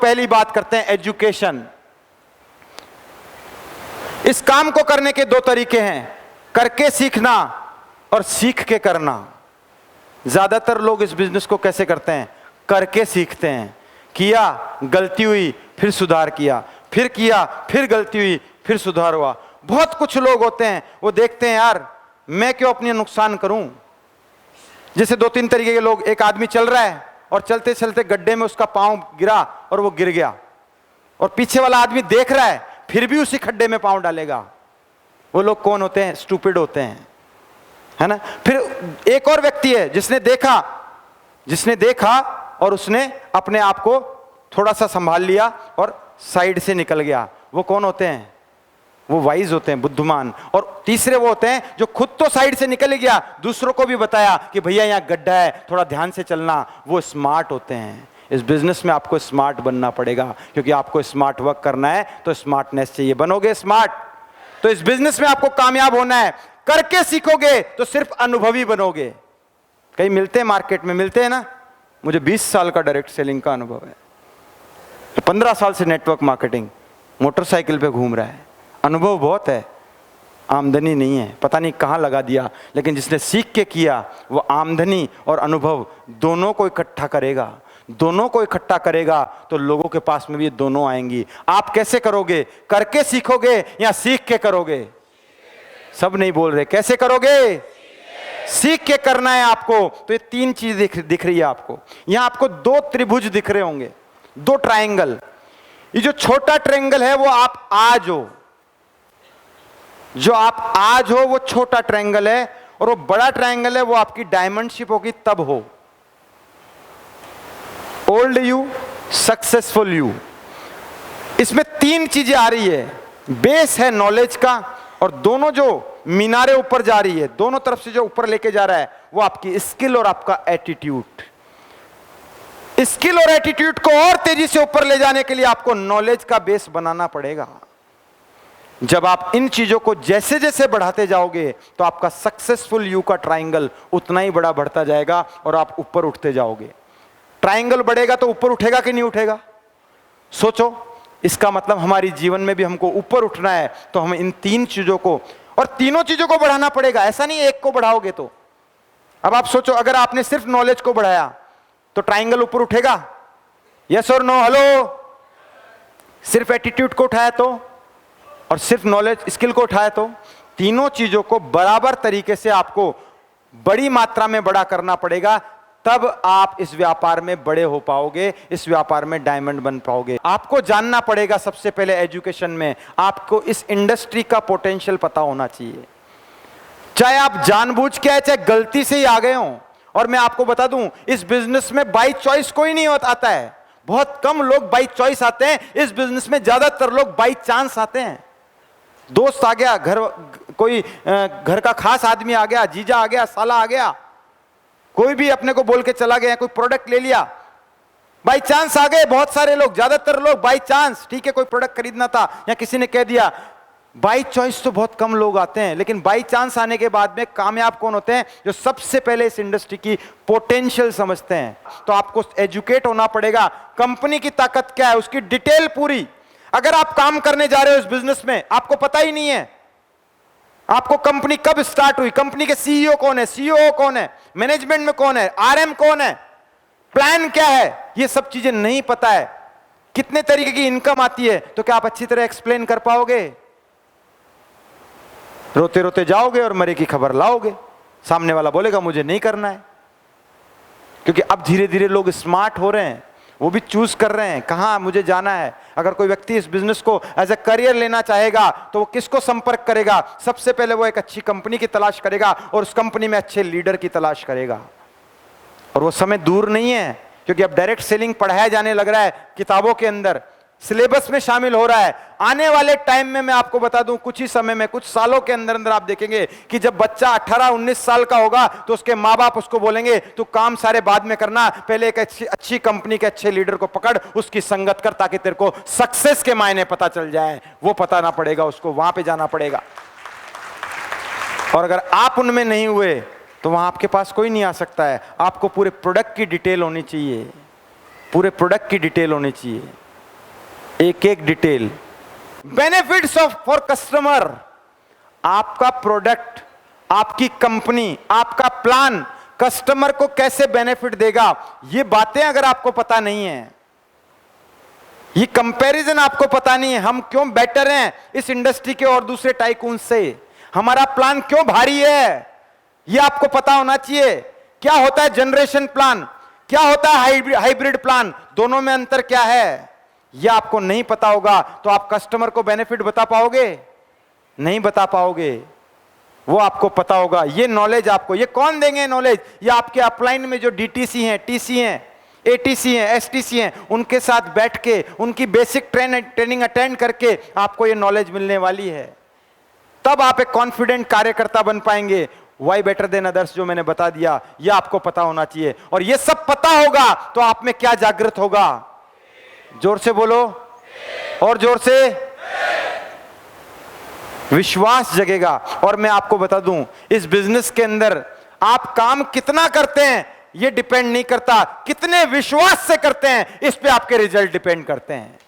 पहली बात करते हैं एजुकेशन। इस काम को करने के दो तरीके हैं, करके सीखना और सीख के करना। ज्यादातर लोग इस बिजनेस को कैसे करते हैं? करके सीखते हैं। किया, गलती हुई, फिर सुधार किया, फिर किया, फिर गलती हुई, फिर सुधार हुआ। बहुत कुछ लोग होते हैं वो देखते हैं यार मैं क्यों अपनी नुकसान करूं। जैसे दो तीन तरीके के लोग, एक आदमी चल रहा है और चलते चलते गड्ढे में उसका पांव गिरा और वो गिर गया, और पीछे वाला आदमी देख रहा है फिर भी उसी खड्डे में पांव डालेगा। वो लोग कौन होते हैं? स्टूपिड होते हैं, है ना। फिर एक और व्यक्ति है जिसने देखा और उसने अपने आप को थोड़ा सा संभाल लिया और साइड से निकल गया। वो कौन होते हैं? वो वाइज होते हैं, बुद्धिमान। और तीसरे वो होते हैं जो खुद तो साइड से निकल गया, दूसरों को भी बताया कि भैया यहाँ गड्ढा है, थोड़ा ध्यान से चलना। वो स्मार्ट होते हैं। इस बिजनेस में आपको स्मार्ट बनना पड़ेगा, क्योंकि आपको स्मार्ट वर्क करना है तो स्मार्टनेस चाहिए। बनोगे स्मार्ट तो इस बिजनेस में आपको कामयाब होना है। करके सीखोगे तो सिर्फ अनुभवी बनोगे। कहीं मिलते हैं, मार्केट में मिलते हैं ना। मुझे 20 साल का डायरेक्ट सेलिंग का अनुभव है, 15 साल से नेटवर्क मार्केटिंग, मोटरसाइकिल पे घूम रहा है, अनुभव बहुत है, आमदनी नहीं है, पता नहीं कहाँ लगा दिया। लेकिन जिसने सीख के किया वो आमदनी और अनुभव दोनों को इकट्ठा करेगा। दोनों को इकट्ठा करेगा तो लोगों के पास में भी ये दोनों आएंगी। आप कैसे करोगे? करके सीखोगे या सीख के करोगे? सब नहीं बोल रहे। कैसे करोगे? सीख के करना है आपको। तो ये तीन चीज दिख रही है आपको। यहां आपको दो त्रिभुज दिख रहे होंगे, दो ट्रायंगल। ये जो छोटा ट्रायंगल है वो आप आज हो, जो आप आज हो वो छोटा ट्रायंगल है, और वो बड़ा ट्रायंगल है वो आपकी डायमंडशिप होगी तब हो। Old you, successful you. इसमें तीन चीजें आ रही है। बेस है नॉलेज का, और दोनों जो मीनारें ऊपर जा रही है, दोनों तरफ से जो ऊपर लेके जा रहा है वो आपकी स्किल और आपका एटीट्यूड। स्किल और एटीट्यूड को और तेजी से ऊपर ले जाने के लिए आपको नॉलेज का बेस बनाना पड़ेगा। जब आप इन चीजों को जैसे जैसे बढ़ाते जाओगे तो आपका सक्सेसफुल यू का ट्रायंगल उतना ही बड़ा बढ़ता जाएगा और आप ऊपर उठते जाओगे। ट्रायंगल बढ़ेगा तो ऊपर उठेगा कि नहीं उठेगा? सोचो। इसका मतलब हमारी जीवन में भी हमको ऊपर उठना है तो हमें इन तीन चीजों को, और तीनों चीजों को बढ़ाना पड़ेगा। ऐसा नहीं एक को बढ़ाओगे तो। अब आप सोचो, अगर आपने सिर्फ नॉलेज को बढ़ाया तो ट्रायंगल ऊपर उठेगा? यस और नो? हेलो। सिर्फ एटीट्यूड को उठाया तो, और सिर्फ नॉलेज स्किल को उठाया तो? तीनों चीजों को बराबर तरीके से आपको बड़ी मात्रा में बड़ा करना पड़ेगा, तब आप इस व्यापार में बड़े हो पाओगे, इस व्यापार में डायमंड बन पाओगे। आपको जानना पड़ेगा सबसे पहले एजुकेशन में, आपको इस इंडस्ट्री का पोटेंशियल पता होना चाहिए। चाहे आप जानबूझ के आए, चाहे गलती से ही आ गए हों। और मैं आपको बता दूं, इस बिजनेस में बाई चॉइस कोई नहीं आता है। बहुत कम लोग बाई चॉइस आते हैं इस बिजनेस में, ज्यादातर लोग बाई चांस आते हैं। दोस्त आ गया, कोई घर का खास आदमी आ गया, जीजा आ गया, साला आ गया, कोई भी अपने को बोल के चला गया, कोई प्रोडक्ट ले लिया, बाई चांस आ गए। बहुत सारे लोग, ज्यादातर लोग बाई चांस। ठीक है, कोई प्रोडक्ट खरीदना था या किसी ने कह दिया। बाई चॉइस तो बहुत कम लोग आते हैं, लेकिन बाई चांस आने के बाद में कामयाब कौन होते हैं? जो सबसे पहले इस इंडस्ट्री की पोटेंशियल समझते हैं। तो आपको एजुकेट होना पड़ेगा, कंपनी की ताकत क्या है उसकी डिटेल पूरी। अगर आप काम करने जा रहे हो इस बिजनेस में, आपको पता ही नहीं है आपको कंपनी कब स्टार्ट हुई, कंपनी के सीईओ कौन है, सीईओ कौन है, मैनेजमेंट में कौन है, आरएम कौन है, प्लान क्या है, ये सब चीजें नहीं पता है, कितने तरीके की इनकम आती है, तो क्या आप अच्छी तरह एक्सप्लेन कर पाओगे? रोते रोते जाओगे और मरे की खबर लाओगे। सामने वाला बोलेगा मुझे नहीं करना है। क्योंकि अब धीरे धीरे लोग स्मार्ट हो रहे हैं, वो भी चूज कर रहे हैं कहां मुझे जाना है। अगर कोई व्यक्ति इस बिजनेस को एज ए करियर लेना चाहेगा तो वो किसको संपर्क करेगा? सबसे पहले वो एक अच्छी कंपनी की तलाश करेगा और उस कंपनी में अच्छे लीडर की तलाश करेगा। और वो समय दूर नहीं है, क्योंकि अब डायरेक्ट सेलिंग पढ़ाया जाने लग रहा है, किताबों के अंदर सिलेबस में शामिल हो रहा है। आने वाले टाइम में मैं आपको बता दूं, कुछ ही समय में, कुछ सालों के अंदर अंदर आप देखेंगे कि जब बच्चा 18-19 साल का होगा तो उसके माँ बाप उसको बोलेंगे तू काम सारे बाद में करना, पहले एक अच्छी कंपनी के अच्छे लीडर को पकड़, उसकी संगत कर, ताकि तेरे को सक्सेस के मायने पता चल जाए। वो पता ना पड़ेगा उसको, वहां पे जाना पड़ेगा। और अगर आप उनमें नहीं हुए तो वहां आपके पास कोई नहीं आ सकता है। आपको पूरे प्रोडक्ट की डिटेल होनी चाहिए, पूरे प्रोडक्ट की डिटेल होनी चाहिए। एक एक detail. Benefits of for customer, आपका प्रोडक्ट, आपकी कंपनी, आपका प्लान कस्टमर को कैसे बेनिफिट देगा, ये बातें अगर आपको पता नहीं है, ये कंपैरिजन आपको पता नहीं है, हम क्यों बेटर हैं इस इंडस्ट्री के और दूसरे टाइकून से, हमारा प्लान क्यों भारी है, ये आपको पता होना चाहिए। क्या होता है जनरेशन प्लान, क्या होता है हाइब्रिड प्लान, दोनों में अंतर क्या है, ये आपको नहीं पता होगा तो आप कस्टमर को बेनिफिट बता पाओगे, नहीं बता पाओगे। वो आपको पता होगा, ये नॉलेज आपको, ये कौन देंगे नॉलेज, ये आपके अपलाइन में जो डीटीसी हैं, टीसी हैं, एटीसी हैं, एसटीसी हैं, उनके साथ बैठ के उनकी बेसिक ट्रेनिंग अटेंड करके आपको ये नॉलेज मिलने वाली है। तब आप एक कॉन्फिडेंट कार्यकर्ता बन पाएंगे। वाई बेटर देन अदर्स जो मैंने बता दिया, ये आपको पता होना चाहिए। और ये सब पता होगा तो आप में क्या जागृत होगा, जोर से बोलो, और जोर से, विश्वास जगेगा। और मैं आपको बता दूं, इस बिजनेस के अंदर आप काम कितना करते हैं ये डिपेंड नहीं करता, कितने विश्वास से करते हैं इस पे आपके रिजल्ट डिपेंड करते हैं।